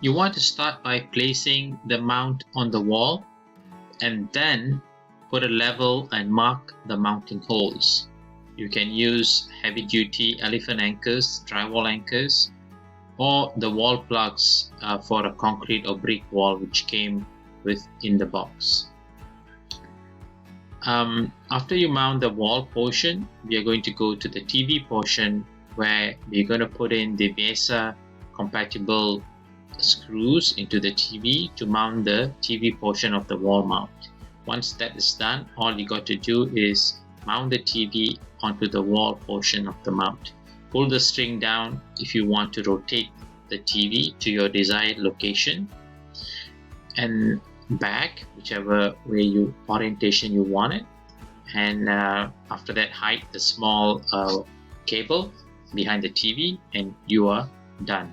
You want to start by placing the mount on the wall and then put a level and mark the mounting holes. You can use heavy-duty elephant anchors, drywall anchors, or the wall plugs for a concrete or brick wall which came in the box. After you mount the wall portion, we are going to go to the TV portion where we're going to put in the VESA compatible screws into the TV to mount the TV portion of the wall mount. Once that is done, all you got to do is mount the TV onto the wall portion of the mount. Pull the string down if you want to rotate the TV to your desired location, and back, whichever way orientation you want it. And after that, hide the small cable behind the TV and you are done.